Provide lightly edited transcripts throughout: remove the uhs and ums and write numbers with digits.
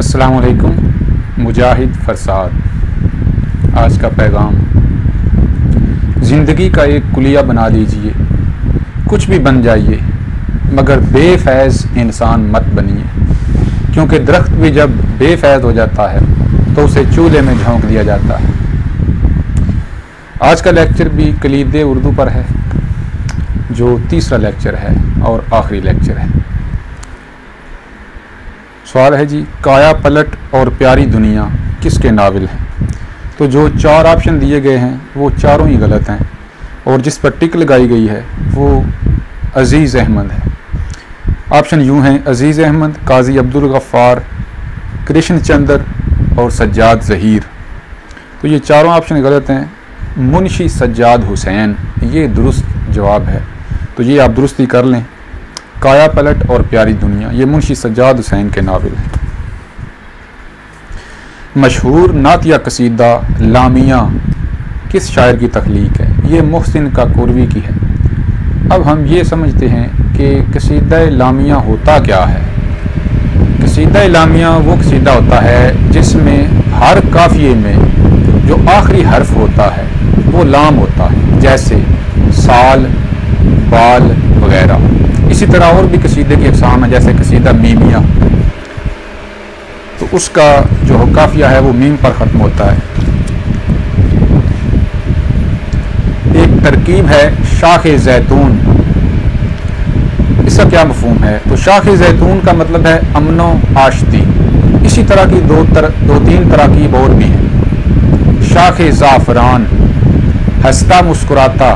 السلام علیکم مجاہد فرساد۔ آج کا پیغام: زندگی کا ایک کلیہ بنا لیجئے، کچھ بھی بن جائیے مگر بے فیض انسان مت بنیے، کیونکہ درخت بھی جب بے فیض ہو جاتا ہے تو اسے چولہے میں جھونک دیا جاتا ہے۔ آج کا لیکچر بھی کلید اردو پر ہے، جو تیسرا لیکچر ہے اور آخری لیکچر ہے۔ سوال ہے جی، کایا پلٹ اور پیاری دنیا کس کے ناول ہیں؟ تو جو 4 آپشن دیے گئے ہیں وہ چاروں ہی غلط ہیں، اور جس پر ٹک لگائی گئی ہے وہ عزیز احمد ہے۔ آپشن یوں ہیں: عزیز احمد، قاضی عبدالغفار، کرشن چندر اور سجاد ظہیر۔ تو یہ چاروں آپشن غلط ہیں۔ منشی سجاد حسین یہ درست جواب ہے، تو یہ آپ درستی کر لیں۔ کایا پلٹ اور پیاری دنیا یہ منشی سجاد حسین کے ناول ہیں۔ مشہور نعتیہ قصیدہ لامیہ کس شاعر کی تخلیق ہے؟ یہ محسن کاکوروی کی ہے۔ اب ہم یہ سمجھتے ہیں کہ قصیدہ لامیہ ہوتا کیا ہے۔ قصیدہ لامیہ وہ قصیدہ ہوتا ہے جس میں ہر قافیے میں جو آخری حرف ہوتا ہے وہ لام ہوتا ہے، جیسے سال، بال وغیرہ۔ اسی طرح اور بھی قصیدے کی اقسام ہیں، جیسے قصیدہ میمیہ، تو اس کا جو قافیہ ہے وہ میم پر ختم ہوتا ہے۔ ایک ترکیب ہے شاخ زیتون، اس کا کیا مفہوم ہے؟ تو شاخ زیتون کا مطلب ہے امن و آشتی۔ اسی طرح کی دو تین تراکیب اور بھی ہیں۔ شاخ زعفران، ہنستا مسکراتا،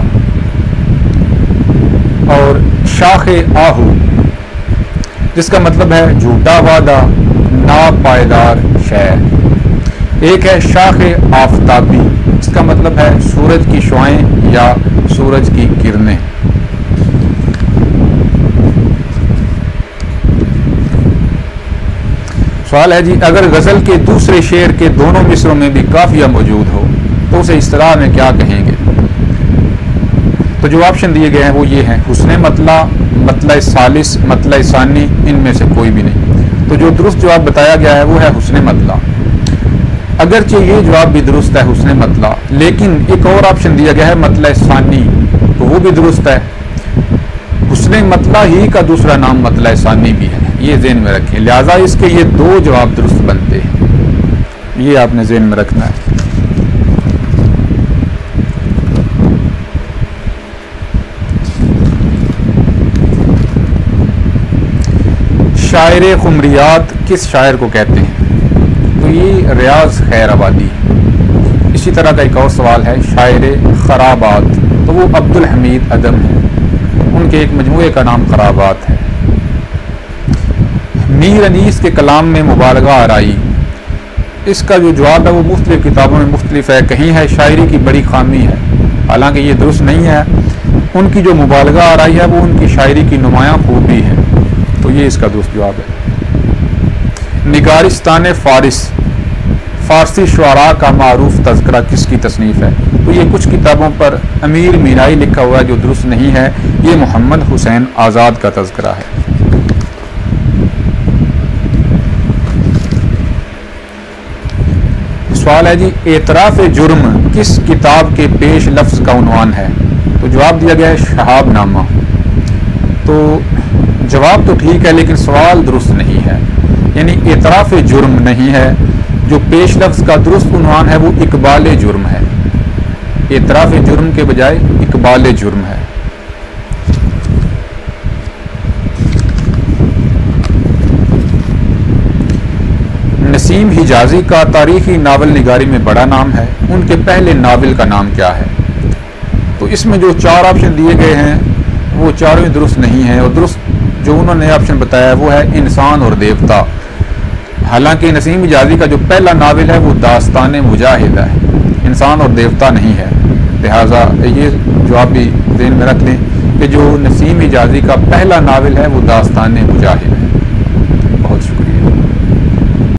اور شاخ آہو جس کا مطلب ہے جھوٹا وعدہ، ناپائیدار شے۔ ایک ہے شاخ آفتابی، اس کا مطلب ہے سورج کی شعاعیں یا سورج کی کرنیں۔ سوال ہے جی، اگر غزل کے دوسرے شعر کے دونوں مصروں میں بھی قافیہ موجود ہو تو اسے اصطلاح میں کیا کہیں گے؟ تو جو آپشن دیے گئے ہیں وہ یہ ہیں: حسن مطلع، مطلع ثالث، مطلع ثانی، ان میں سے کوئی بھی نہیں۔ تو جو درست جواب بتایا گیا ہے وہ ہے حسن مطلع۔ اگرچہ یہ جواب بھی درست ہے حسن مطلع، لیکن ایک اور آپشن دیا گیا ہے مطلع ثانی، تو وہ بھی درست ہے۔ حسن مطلع ہی کا دوسرا نام مطلع ثانی بھی ہے، یہ ذہن میں رکھیں۔ لہٰذا اس کے یہ 2 جواب درست بنتے ہیں، یہ آپ نے ذہن میں رکھنا ہے۔ شاعر خمریات کس شاعر کو کہتے ہیں؟ تو یہ ریاض خیر آبادی۔ اسی طرح کا ایک اور سوال ہے شاعر خرابات، تو وہ عبدالحمید عدم ہے، ان کے ایک مجموعے کا نام خرابات ہے۔ میر انیس کے کلام میں مبالغہ آرائی، اس کا جو جواب ہے وہ مختلف کتابوں میں مختلف ہے۔ کہیں ہے شاعری کی بڑی خامی ہے، حالانکہ یہ درست نہیں ہے۔ ان کی جو مبالغہ آرائی ہے وہ ان کی شاعری کی نمایاں خوبی ہے، تو یہ اس کا درست جواب ہے۔ نگارستان فارس، فارسی شعراء کا معروف تذکرہ کس کی تصنیف ہے؟ تو یہ کچھ کتابوں پر امیر مینائی لکھا ہوا ہے جو درست نہیں ہے، یہ محمد حسین آزاد کا تذکرہ ہے۔ سوال ہے جی، اعتراف جرم کس کتاب کے پیش لفظ کا عنوان ہے؟ تو جواب دیا گیا ہے شہاب نامہ۔ تو جواب تو ٹھیک ہے لیکن سوال درست نہیں ہے، یعنی اعتراف جرم نہیں ہے، جو پیش لفظ کا درست عنوان ہے وہ اقبال جرم ہے، اعتراف جرم کے بجائے اقبال جرم ہے۔ نسیم حجازی کا تاریخی ناول نگاری میں بڑا نام ہے، ان کے پہلے ناول کا نام کیا ہے؟ تو اس میں جو 4 آپشن دیے گئے ہیں وہ چاروں درست نہیں ہیں، اور درست جو انہوں نے آپشن بتایا ہے وہ ہے انسان اور دیوتا۔ حالانکہ نسیم حجازی کا جو پہلا ناول ہے وہ داستان مجاہد ہے، انسان اور دیوتا نہیں ہے۔ لہٰذا یہ جواب بھی ذہن میں رکھ لیں کہ جو نسیم حجازی کا پہلا ناول ہے وہ داستان مجاہد ہے۔ بہت شکریہ۔